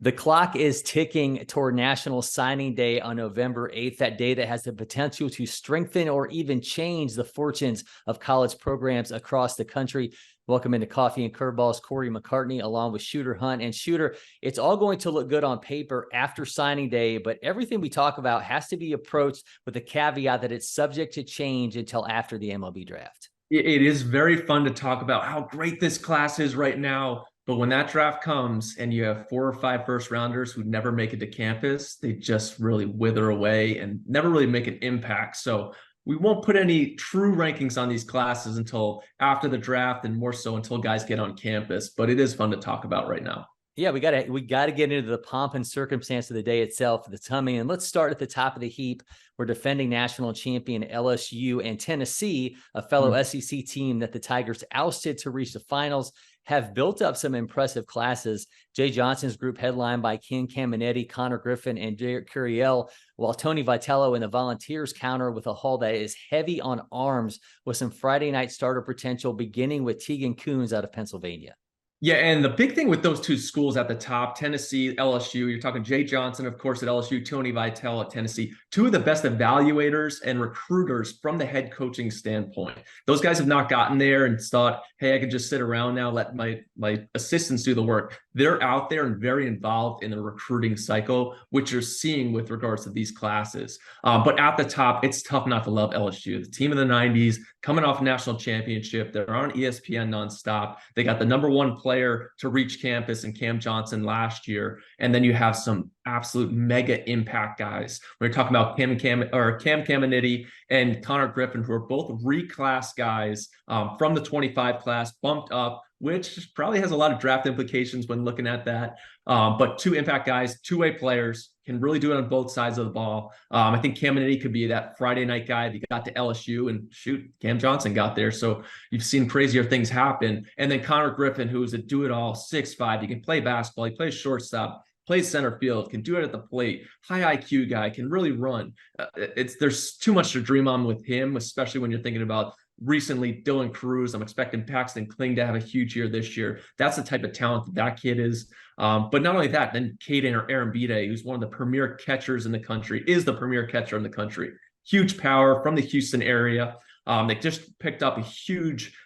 The clock is ticking toward National Signing Day on November 8th, that day that has the potential to strengthen or even change the fortunes of college programs across the country. Welcome into Coffee and Curveballs, Cory McCartney, along with Shooter Hunt. And Shooter, it's all going to look good on paper after signing day, but everything we talk about has to be approached with the caveat that it's subject to change until after the MLB draft. It is very fun to talk about how great this class is right now. But when that draft comes and you have 4 or 5 first rounders who never make it to campus, they just really wither away and never really make an impact. So we won't put any true rankings on these classes until after the draft, and more so until guys get on campus. But it is fun to talk about right now. Yeah, we gotta get into the pomp and circumstance of the day itself that's coming. And let's start at the top of the heap. We're defending national champion LSU and Tennessee, a fellow SEC team that the Tigers ousted to reach the finals, have built up some impressive classes. Jay Johnson's group headlined by Ken Caminetti, Connor Griffin, and Derek Curiel, while Tony Vitello and the Volunteers counter with a haul that is heavy on arms with some Friday night starter potential, beginning with Tegan Coons out of Pennsylvania. Yeah, and the big thing with those two schools at the top, Tennessee, LSU, you're talking Jay Johnson, of course, at LSU, Tony Vitello at Tennessee, two of the best evaluators and recruiters from the head coaching standpoint. Those guys have not gotten there and thought, hey, I could just sit around now, let my assistants do the work. They're out there and very involved in the recruiting cycle, which you're seeing with regards to these classes. But at the top, it's tough not to love LSU. The team of the 90s, coming off a national championship. They're on ESPN nonstop. They got the #1 player to reach campus in Cam Johnson last year. And then you have some absolute mega impact guys. We're talking about Cam Caminetti and Connor Griffin, who are both reclass guys from the 25 class, bumped up, which probably has a lot of draft implications when looking at that. But two impact guys, two-way players, can really do it on both sides of the ball. I think Caminetti could be that Friday night guy that got to LSU, and shoot, Cam Johnson got there. So you've seen crazier things happen. And then Connor Griffin, who is a do-it-all, 6'5". He can play basketball. He plays shortstop, plays center field, can do it at the plate. High IQ guy, can really run. There's too much to dream on with him, especially when you're thinking about recently Dylan Cruz. I'm expecting Paxton Kling to have a huge year this year. That's the type of talent that kid is. But not only that, then Caden or Aaron Bide, who's one of the premier catchers in the country, is the premier catcher in the country. Huge power from the Houston area. They just picked up a huge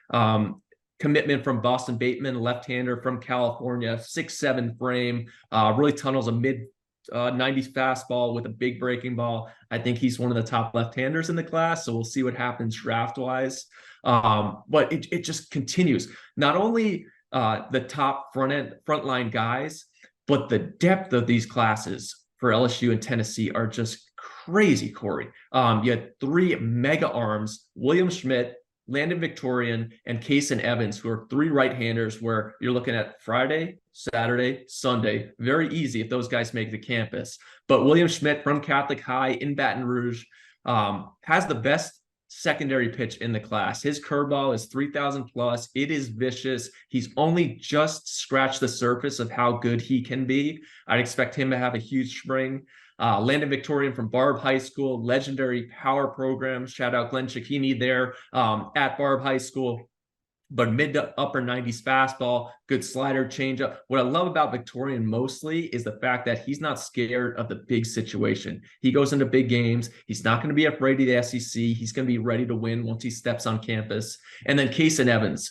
commitment from Boston Bateman, left-hander from California, 6'7" frame, really tunnels a mid-90s fastball with a big breaking ball. I think he's one of the top left-handers in the class, so we'll see what happens draft-wise. But it just continues. Not only the top frontline guys, but the depth of these classes for LSU and Tennessee are just crazy, Cory. You had 3 mega arms, William Schmidt, Landon Victorian, and Kason Evans, who are 3 right-handers, where you're looking at Friday, Saturday, Sunday. Very easy if those guys make the campus. But William Schmidt from Catholic High in Baton Rouge has the best secondary pitch in the class. His curveball is 3,000 plus. It is vicious. He's only just scratched the surface of how good he can be. I'd expect him to have a huge spring. Landon Victorian from Barb High School, legendary power program. Shout out Glenn Cicchini there at Barb High School. But mid to upper 90s fastball, good slider, changeup. What I love about Victorian mostly is the fact that he's not scared of the big situation. He goes into big games. He's not going to be afraid of the SEC. He's going to be ready to win once he steps on campus. And then Kason Evans,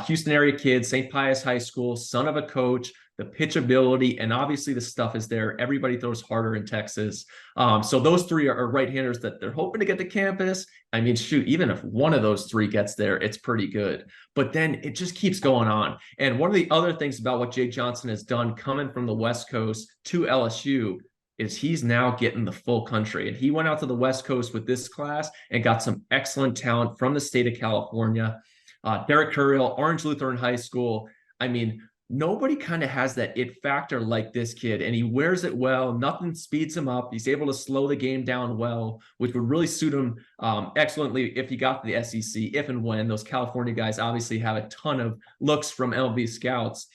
Houston area kid, St. Pius High School, son of a coach. The pitchability and obviously the stuff is there. Everybody throws harder in Texas. So those 3 are right-handers that they're hoping to get to campus. I mean, shoot, even if one of those 3 gets there, it's pretty good. But then it just keeps going on. And one of the other things about what Jay Johnson has done coming from the West Coast to LSU is he's now getting the full country. And he went out to the West Coast with this class and got some excellent talent from the state of California. Derek Curiel, Orange Lutheran High School. I mean, nobody kind of has that it factor like this kid, and he wears it well. Nothing speeds him up. He's able to slow the game down well, which would really suit him excellently if he got to the SEC, if and when. Those California guys obviously have a ton of looks from MLB scouts,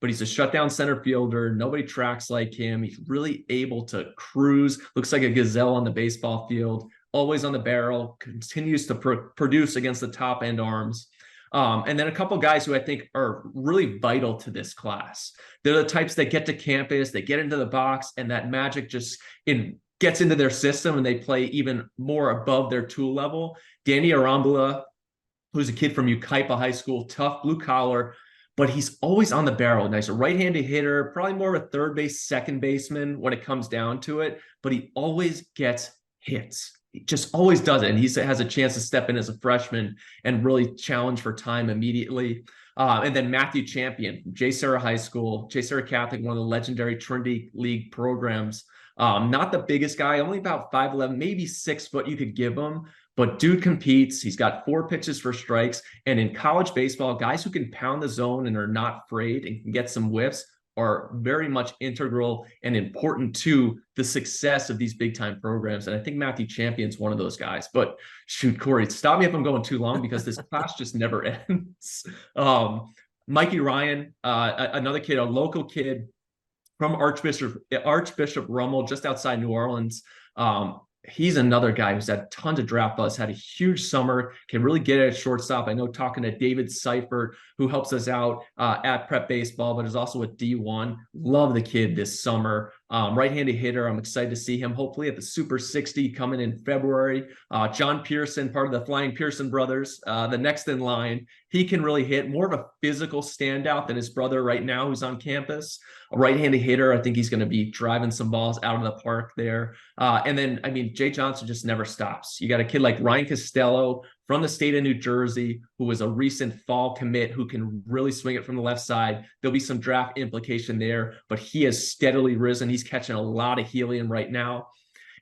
but he's a shutdown center fielder. Nobody tracks like him. He's really able to cruise, looks like a gazelle on the baseball field, always on the barrel, continues to produce against the top end arms. And then a couple guys who I think are really vital to this class. They're the types that get to campus, they get into the box, and that magic just gets into their system and they play even more above their tool level. Danny Arambula, who's a kid from Ukaipa High School, tough blue collar, but he's always on the barrel. Nice, a right-handed hitter, probably more of a third base, second baseman when it comes down to it, but he always gets hits. He just always does it. And he has a chance to step in as a freshman and really challenge for time immediately. And then Matthew Champion from J. Sarah High School, J. Sarah Catholic, one of the legendary Trinity League programs. Not the biggest guy, only about 5'11", maybe 6 foot you could give him. But dude competes. He's got 4 pitches for strikes. And in college baseball, guys who can pound the zone and are not afraid and can get some whiffs are very much integral and important to the success of these big time programs. And I think Matthew Champion's one of those guys. But shoot, Corey, stop me if I'm going too long because this class just never ends. Mikey Ryan, another kid, a local kid from Archbishop Rummel, just outside New Orleans. He's another guy who's had tons of draft buzz, had a huge summer, can really get at shortstop. I know talking to David Seifert, who helps us out at Prep Baseball, but is also at D1. Love the kid this summer. Right-handed hitter. I'm excited to see him hopefully at the Super 60 coming in February. John Pearson, part of the Flying Pearson brothers, the next in line. He can really hit, more of a physical standout than his brother right now who's on campus. A right-handed hitter. I think he's going to be driving some balls out of the park there. And then, I mean, Jay Johnson just never stops. You got a kid like Ryan Costello from the state of New Jersey, who was a recent fall commit, who can really swing it from the left side. There'll be some draft implication there, but he has steadily risen. He's catching a lot of helium right now.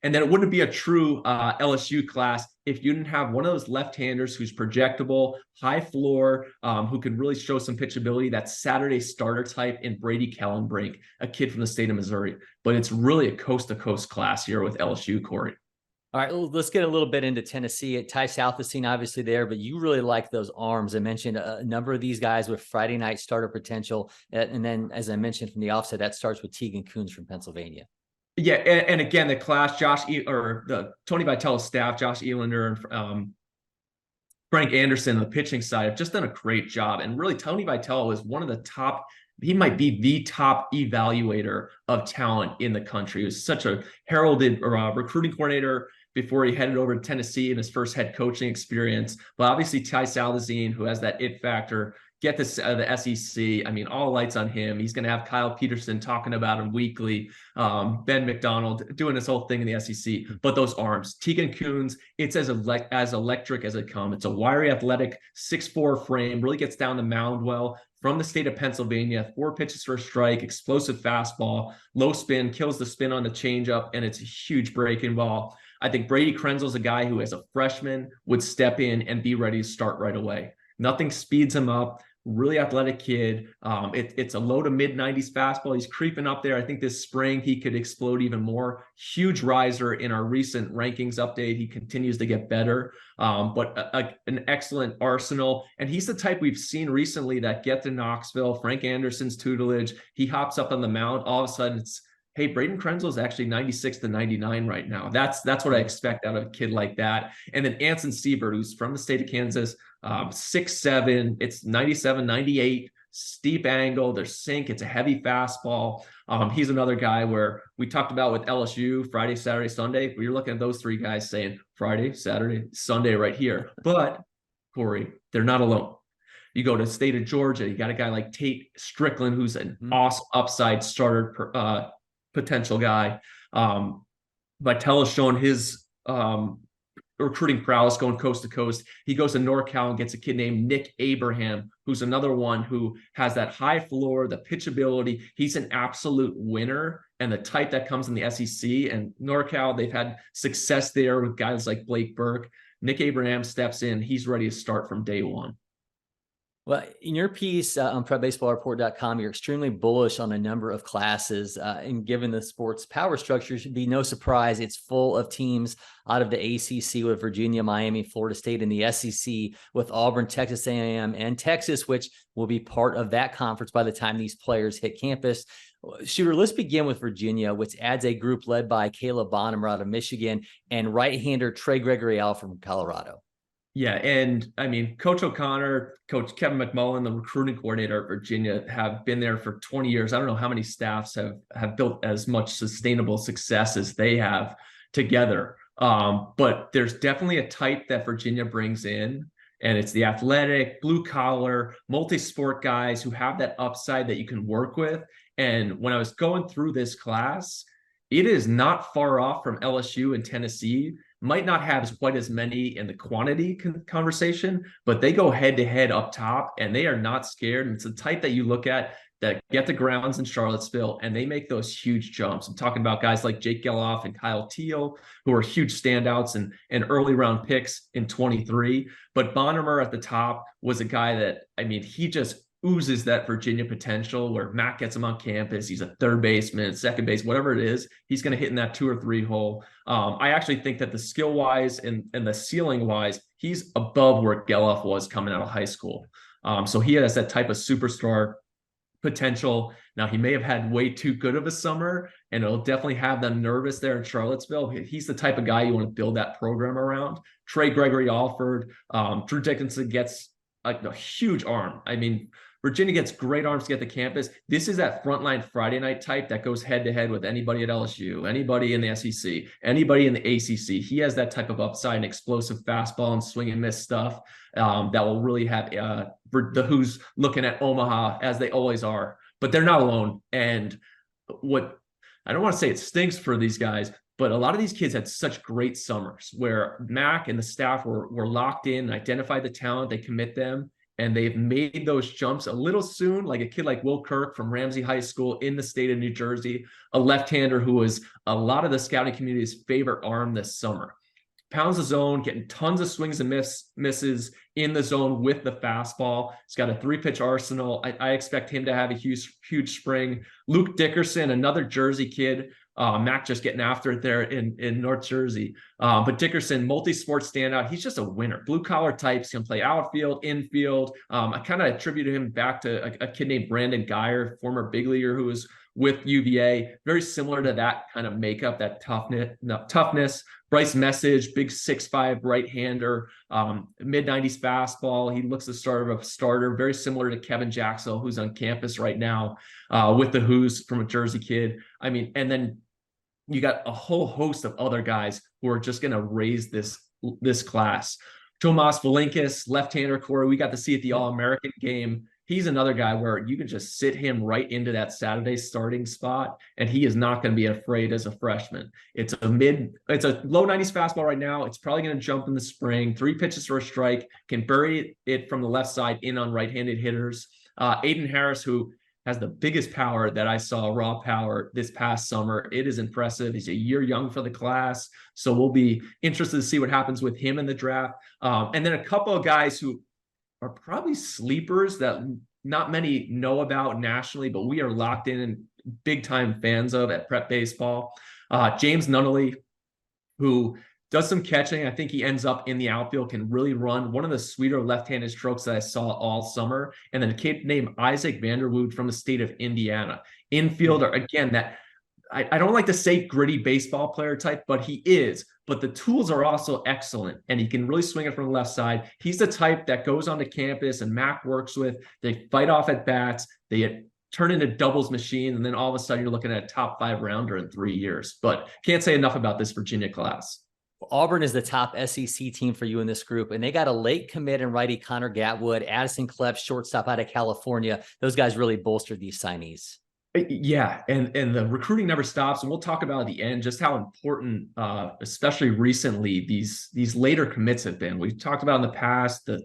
And then it wouldn't be a true LSU class if you didn't have one of those left-handers who's projectable, high floor, who can really show some pitchability. That Saturday starter type in Brady Kellenbrink, a kid from the state of Missouri. But it's really a coast-to-coast class here with LSU, Corey. All right, well, let's get a little bit into Tennessee. Ty South is seen obviously there, but you really like those arms. I mentioned a number of these guys with Friday night starter potential. And then, as I mentioned from the offset, that starts with Tegan Coons from Pennsylvania. Yeah, and again, the class, the Tony Vitello's staff, Josh Elander and Frank Anderson on the pitching side have just done a great job. And really, Tony Vitello is one of the top, he might be the top evaluator of talent in the country. He was such a heralded recruiting coordinator before he headed over to Tennessee in his first head coaching experience. But obviously, Ty Salazine, who has that it factor, get this the SEC. I mean, all lights on him. He's going to have Kyle Peterson talking about him weekly. Ben McDonald doing this whole thing in the SEC. But those arms, Tegan Coons, it's as electric as it comes. It's a wiry, athletic 6'4" frame. Really gets down the mound well. From the state of Pennsylvania, 4 pitches for a strike, explosive fastball, low spin, kills the spin on the changeup, and it's a huge breaking ball. I think Brady Krenzel's a guy who, as a freshman, would step in and be ready to start right away. Nothing speeds him up. Really athletic kid. It's a low to mid 90s fastball. He's creeping up there. I think this spring he could explode even more. Huge riser in our recent rankings update. He continues to get better, but an excellent arsenal. And he's the type we've seen recently that get to Knoxville, Frank Anderson's tutelage. He hops up on the mound. All of a sudden it's, hey, Braden Krenzel is actually 96 to 99 right now. That's what I expect out of a kid like that. And then Anson Siebert, who's from the state of Kansas, 6'7", it's 97, 98, steep angle, there's sink, it's a heavy fastball. He's another guy where we talked about with LSU, Friday, Saturday, Sunday. You're looking at those 3 guys saying Friday, Saturday, Sunday right here. But, Corey, they're not alone. You go to the state of Georgia, you got a guy like Tate Strickland, who's an awesome upside starter potential guy. Vitello's shown his recruiting prowess going coast to coast. He goes to NorCal and gets a kid named Nick Abraham, who's another one who has that high floor, the pitchability. He's an absolute winner and the type that comes in the SEC. And NorCal, they've had success there with guys like Blake Burke. Nick Abraham steps in. He's ready to start from day one. Well, in your piece on PrepBaseballReport.com, you're extremely bullish on a number of classes. And given the sport's power structure, it should be no surprise it's full of teams out of the ACC with Virginia, Miami, Florida State, and the SEC with Auburn, Texas A&M, and Texas, which will be part of that conference by the time these players hit campus. Shooter, let's begin with Virginia, which adds a group led by Caleb Bonham out of Michigan and right-hander Trey Gregory out from Colorado. Yeah, and I mean, Coach O'Connor, Coach Kevin McMullen, the recruiting coordinator at Virginia, have been there for 20 years. I don't know how many staffs have built as much sustainable success as they have together. But there's definitely a type that Virginia brings in, and it's the athletic, blue collar, multi-sport guys who have that upside that you can work with. And when I was going through this class, it is not far off from LSU and Tennessee. Might not have quite as many in the quantity conversation, but they go head to head up top and they are not scared. And it's the type that you look at that get the grounds in Charlottesville and they make those huge jumps. I'm talking about guys like Jake Geloff and Kyle Teal, who are huge standouts and early round picks in 23. But Bonnemer at the top was a guy that, I mean, he just oozes that Virginia potential where Matt gets him on campus. He's a third baseman, second base, whatever it is, he's going to hit in that 2 or 3 hole. I actually think that the skill wise and the ceiling wise, he's above where Geloff was coming out of high school. So he has that type of superstar potential. Now, he may have had way too good of a summer, and it'll definitely have them nervous there in Charlottesville. He's the type of guy you want to build that program around. Trey Gregory Alford, Drew Dickinson gets a huge arm. I mean, Virginia gets great arms to get to campus. This is that frontline Friday night type that goes head to head with anybody at LSU, anybody in the SEC, anybody in the ACC. He has that type of upside and explosive fastball and swing and miss stuff that will really have the Who's looking at Omaha as they always are. But they're not alone. And what I don't want to say it stinks for these guys, but a lot of these kids had such great summers where Mac and the staff were locked in, identified the talent, they commit them. And they've made those jumps a little soon, like a kid like Will Kirk from Ramsey High School in the state of New Jersey, a left-hander who was a lot of the scouting community's favorite arm this summer. Pounds the zone, getting tons of swings and misses in the zone with the fastball. He's got a 3-pitch arsenal. I expect him to have a huge spring. Luke Dickerson, another Jersey kid. Mac just getting after it there in North Jersey. But Dickerson, multi-sport standout. He's just a winner. Blue-collar types, can play outfield, infield. I kind of attribute him back to a kid named Brandon Geyer, former big leaguer who was with UVA. Very similar to that kind of makeup, that toughness. Bryce Message, big 6'5" right-hander, mid-90s fastball. He looks the start of a starter, very similar to Kevin Jacksell, who's on campus right now with the Who's from a Jersey kid. I mean, and then you got a whole host of other guys who are just going to raise this class. Tomas Valinkis, left-hander, Corey, we got to see at the All-American game. He's another guy where you can just sit him right into that Saturday starting spot, and he is not going to be afraid as a freshman. It's a low 90s fastball right now. It's probably going to jump in the spring. 3 pitches for a strike, can bury it from the left side in on right-handed hitters. Aiden Harris, who has the biggest power that I saw, raw power, this past summer. It is impressive. He's a year young for the class, so we'll be interested to see what happens with him in the draft. And then a couple of guys who are probably sleepers that not many know about nationally, but we are locked in and big time fans of at PrepBaseball. James Nunnally, who does some catching. I think he ends up in the outfield, can really run. One of the sweeter left-handed strokes that I saw all summer. And then a kid named Isaac Vanderwood from the state of Indiana. Infielder, again, that I don't like to say gritty baseball player type, but he is. But the tools are also excellent, and he can really swing it from the left side. He's the type that goes onto campus and Mac works with. They fight off at bats. They turn into doubles machine, and then all of a sudden you're looking at a top 5 rounder in 3 years. But can't say enough about this Virginia class. Auburn is the top SEC team for you in this group, and they got a late commit in righty Connor Gatwood, Addison Klepp, shortstop out of California. Those guys really bolstered these signees. Yeah, and the recruiting never stops, and we'll talk about at the end just how important, especially recently, these later commits have been. We've talked about in the past the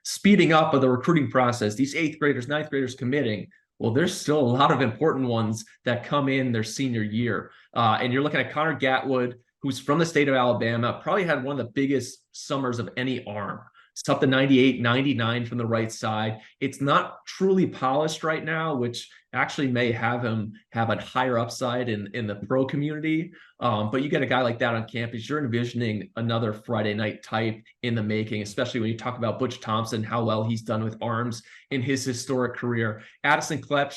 speeding up of the recruiting process. These 8th graders, 9th graders committing. Well, there's still a lot of important ones that come in their senior year, and you're looking at Connor Gatwood, who's from the state of Alabama, probably had one of the biggest summers of any arm. It's up to 98, 99 from the right side. It's not truly polished right now, which actually may have him have a higher upside in the pro community. But you get a guy like that on campus, you're envisioning another Friday night type in the making, especially when you talk about Butch Thompson, how well he's done with arms in his historic career. Addison Klepp,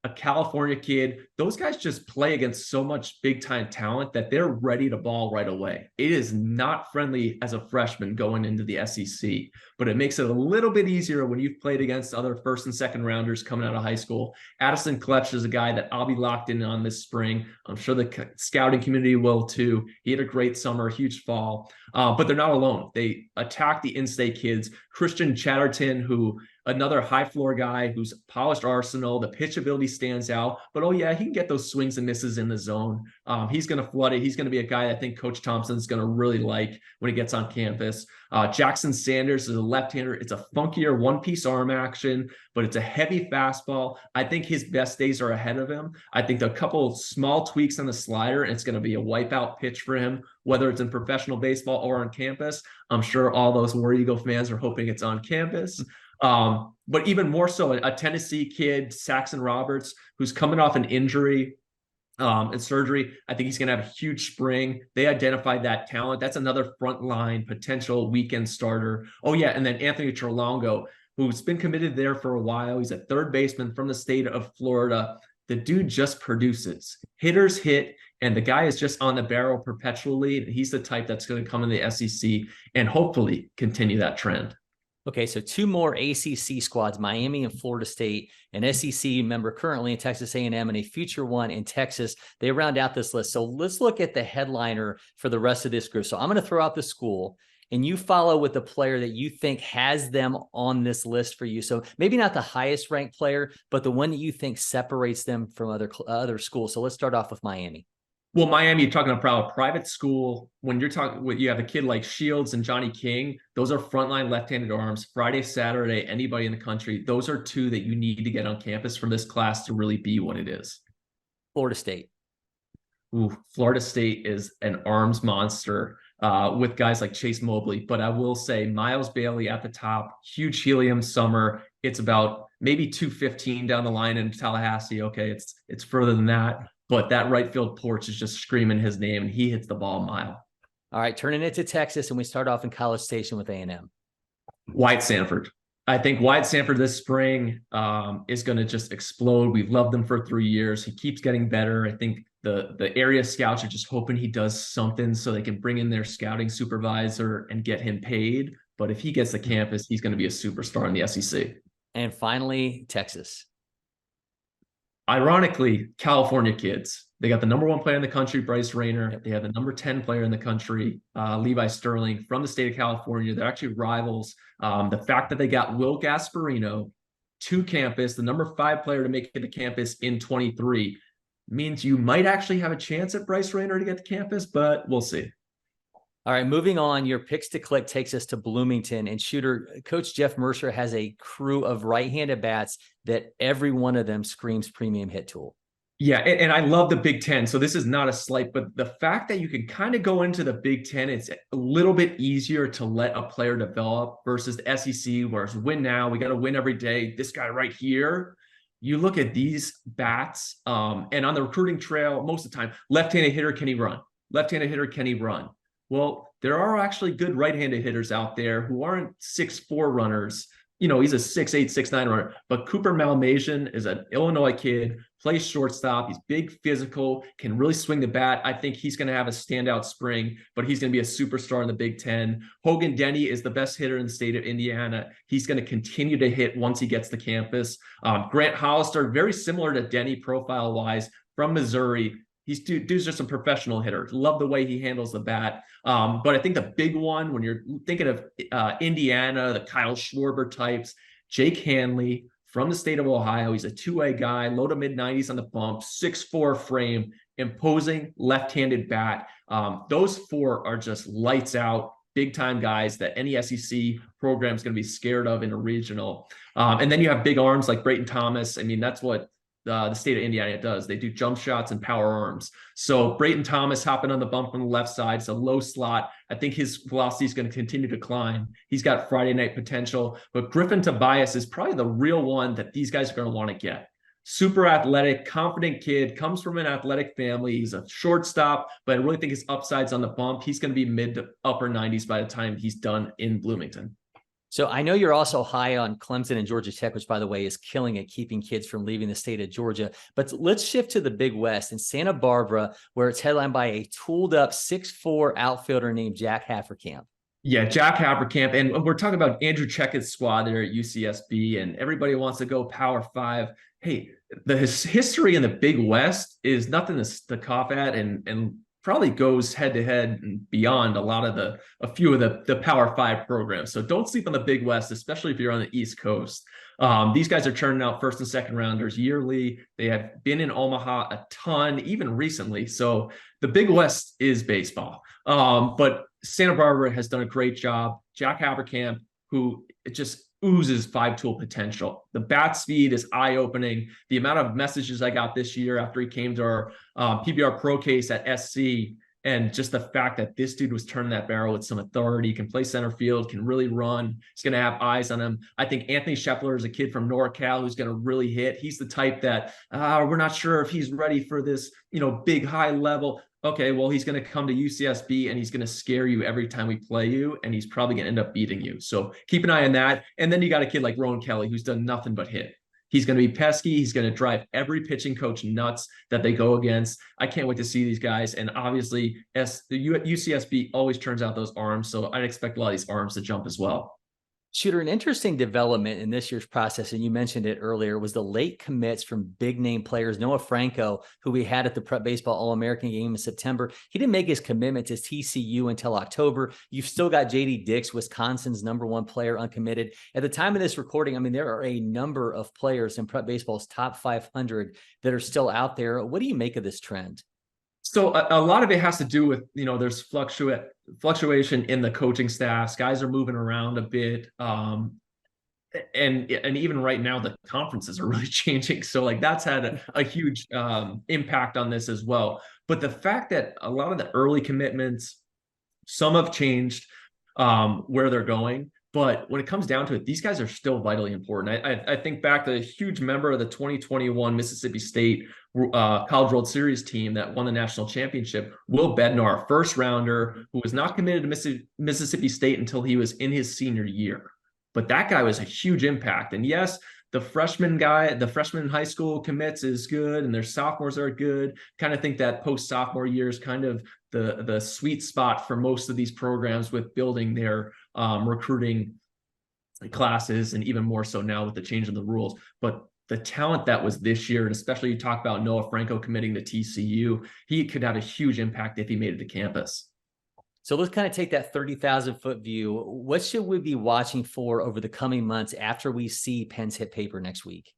a California kid. Those guys just play against so much big time talent that they're ready to ball right away. It is not friendly as a freshman going into the SEC, but it makes it a little bit easier when you've played against other first and second rounders coming out of high school. Addison Kletch is a guy that I'll be locked in on this spring. I'm sure the scouting community will too. He had a great summer, huge fall, but they're not alone. They attack the in-state kids. Christian Chatterton, who another high floor guy who's polished arsenal. The pitch ability stands out, but oh yeah, he can get those swings and misses in the zone. He's going to flood it. He's going to be a guy I think Coach Thompson's going to really like when he gets on campus. Jackson Sanders is a left-hander. It's a funkier one-piece arm action, but it's a heavy fastball. I think his best days are ahead of him. I think a couple of small tweaks on the slider, and it's going to be a wipeout pitch for him, whether it's in professional baseball or on campus. I'm sure all those War Eagle fans are hoping it's on campus. But even more so, a Tennessee kid, Saxon Roberts, who's coming off an injury and surgery. I think he's going to have a huge spring. They identified that talent. That's another frontline potential weekend starter. Oh yeah, and then Anthony Terlongo, who's been committed there for a while. He's a third baseman from the state of Florida. The dude just produces. Hitters hit, and the guy is just on the barrel perpetually. He's the type that's going to come in the SEC and hopefully continue that trend. Okay, so two more ACC squads, Miami and Florida State, an SEC member currently in Texas A&M, and a future one in Texas. They round out this list. So let's look at the headliner for the rest of this group. So I'm going to throw out the school, and you follow with the player that you think has them on this list for you. So maybe not the highest ranked player, but the one that you think separates them from other schools. So let's start off with Miami. Well, Miami, you're talking about a private school. When you're talking, you have a kid like Shields and Johnny King. Those are frontline left-handed arms. Friday, Saturday, anybody in the country. Those are two that you need to get on campus from this class to really be what it is. Florida State. Ooh, Florida State is an arms monster with guys like Chase Mobley. But I will say Miles Bailey at the top, huge helium summer. It's about maybe 215 down the line in Tallahassee. Okay, it's further than that. But that right field porch is just screaming his name, and he hits the ball a mile. All right, turning it to Texas, and we start off in College Station with A&M. Wyatt Sanford. I think Wyatt Sanford this spring is going to just explode. We've loved him for 3 years. He keeps getting better. I think the area scouts are just hoping he does something so they can bring in their scouting supervisor and get him paid. But if he gets to campus, he's going to be a superstar in the SEC. And finally, Texas. Ironically, California kids. They got the number 1 player in the country, Bryce Rayner. Yep. They have the number 10 player in the country, Levi Sterling, from the state of California. They're actually rivals. The fact that they got Will Gasparino to campus, the number 5 player to make it to campus in 23, means you might actually have a chance at Bryce Rayner to get to campus, but we'll see. All right, moving on, your picks to click takes us to Bloomington, and shooter Coach Jeff Mercer has a crew of right-handed bats that every one of them screams premium hit tool. Yeah, and I love the Big Ten. So this is not a slight, but the fact that you can kind of go into the Big Ten, it's a little bit easier to let a player develop versus the SEC, where it's win now, we got to win every day. This guy right here, you look at these bats, and on the recruiting trail, most of the time, left-handed hitter, can he run? Left-handed hitter, can he run? Well, there are actually good right-handed hitters out there who aren't 6'4" runners. You know, he's a 6'8", 6'9" runner. But Cooper Malmasian is an Illinois kid, plays shortstop. He's big, physical, can really swing the bat. I think he's going to have a standout spring, but he's going to be a superstar in the Big Ten. Hogan Denny is the best hitter in the state of Indiana. He's going to continue to hit once he gets to campus. Grant Hollister, very similar to Denny profile-wise, from Missouri. Dude's just a professional hitter. Love the way he handles the bat. But I think the big one, when you're thinking of Indiana, the Kyle Schwarber types, Jake Hanley from the state of Ohio. He's a two-way guy, low to mid-90s on the bump, 6'4" frame, imposing left-handed bat. Those 4 are just lights out, big-time guys that any SEC program is going to be scared of in a regional. And then you have big arms like Brayton Thomas. I mean, that's what the state of Indiana does. They do jump shots and power arms. So Brayton Thomas hopping on the bump from the left side. It's a low slot. I think his velocity is going to continue to climb. He's got Friday night potential, but Griffin Tobias is probably the real one that these guys are going to want to get. Super athletic, confident kid, comes from an athletic family. He's a shortstop, but I really think his upside's on the bump. He's going to be mid to upper 90s by the time he's done in Bloomington. So I know you're also high on Clemson and Georgia Tech, which, by the way, is killing it, keeping kids from leaving the state of Georgia. But let's shift to the Big West in Santa Barbara, where it's headlined by a tooled-up 6'4" outfielder named Jack Haverkamp. Yeah, Jack Haverkamp, and we're talking about Andrew Checkett's squad there at UCSB, and everybody wants to go Power Five. Hey, the history in the Big West is nothing to cough at, and probably goes head to head and beyond a few of the Power Five programs. So don't sleep on the Big West, especially if you're on the East Coast. These guys are churning out first and second rounders yearly. They have been in Omaha a ton, even recently. So the Big West is baseball. But Santa Barbara has done a great job. Jack Haverkamp, who just oozes five-tool potential. The bat speed is eye-opening. The amount of messages I got this year after he came to our PBR Pro case at SC, and just the fact that this dude was turning that barrel with some authority, can play center field, can really run. He's going to have eyes on him. I think Anthony Scheffler is a kid from NorCal who's going to really hit. He's the type that we're not sure if he's ready for this, big high level. Okay, well, he's going to come to UCSB and he's going to scare you every time we play you, and he's probably going to end up beating you. So keep an eye on that. And then you got a kid like Rowan Kelly who's done nothing but hit. He's going to be pesky. He's going to drive every pitching coach nuts that they go against. I can't wait to see these guys. And obviously, the UCSB always turns out those arms, so I'd expect a lot of these arms to jump as well. Shooter, an interesting development in this year's process, and you mentioned it earlier, was the late commits from big name players. Noah Franco, who we had at the Prep Baseball All-American game in September, he didn't make his commitment to TCU until October. You've still got JD Dix, Wisconsin's #1 player, uncommitted. At the time of this recording, I mean, there are a number of players in Prep Baseball's top 500 that are still out there. What do you make of this trend? So a lot of it has to do with, there's fluctuation in the coaching staffs. Guys are moving around a bit. And even right now, the conferences are really changing. So that's had a huge impact on this as well. But the fact that a lot of the early commitments, some have changed where they're going. But when it comes down to it, these guys are still vitally important. I think back to a huge member of the 2021 Mississippi State College World Series team that won the national championship, Will Bednar, first rounder, who was not committed to Mississippi State until he was in his senior year. But that guy was a huge impact. And yes, the freshman in high school commits is good, and their sophomores are good. Kind of think that post-sophomore year is kind of the sweet spot for most of these programs with building their recruiting classes, and even more so now with the change in the rules. But the talent that was this year, and especially you talk about Noah Franco committing to TCU, he could have a huge impact if he made it to campus. So let's kind of take that 30,000-foot view. What should we be watching for over the coming months after we see pens hit paper next week?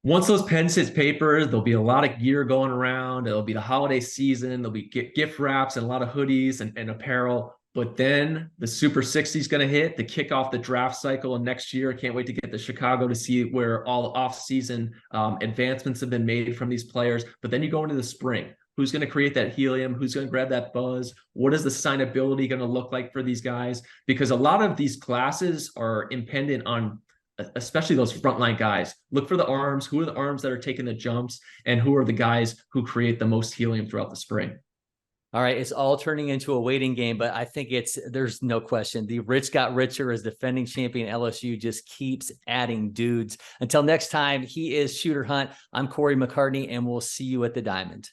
Once those pens hit paper, there'll be a lot of gear going around. It'll be the holiday season. There'll be gift wraps and a lot of hoodies and apparel. But then the Super 60 is going to hit to kick off the draft cycle. And next year, I can't wait to get to Chicago to see where all the off-season advancements have been made from these players. But then you go into the spring. Who's going to create that helium? Who's going to grab that buzz? What is the signability going to look like for these guys? Because a lot of these classes are impendent on especially those frontline guys. Look for the arms. Who are the arms that are taking the jumps? And who are the guys who create the most helium throughout the spring? All right, it's all turning into a waiting game, but I think there's no question. The rich got richer as defending champion LSU just keeps adding dudes. Until next time, he is Shooter Hunt. I'm Cory McCartney, and we'll see you at the Diamond.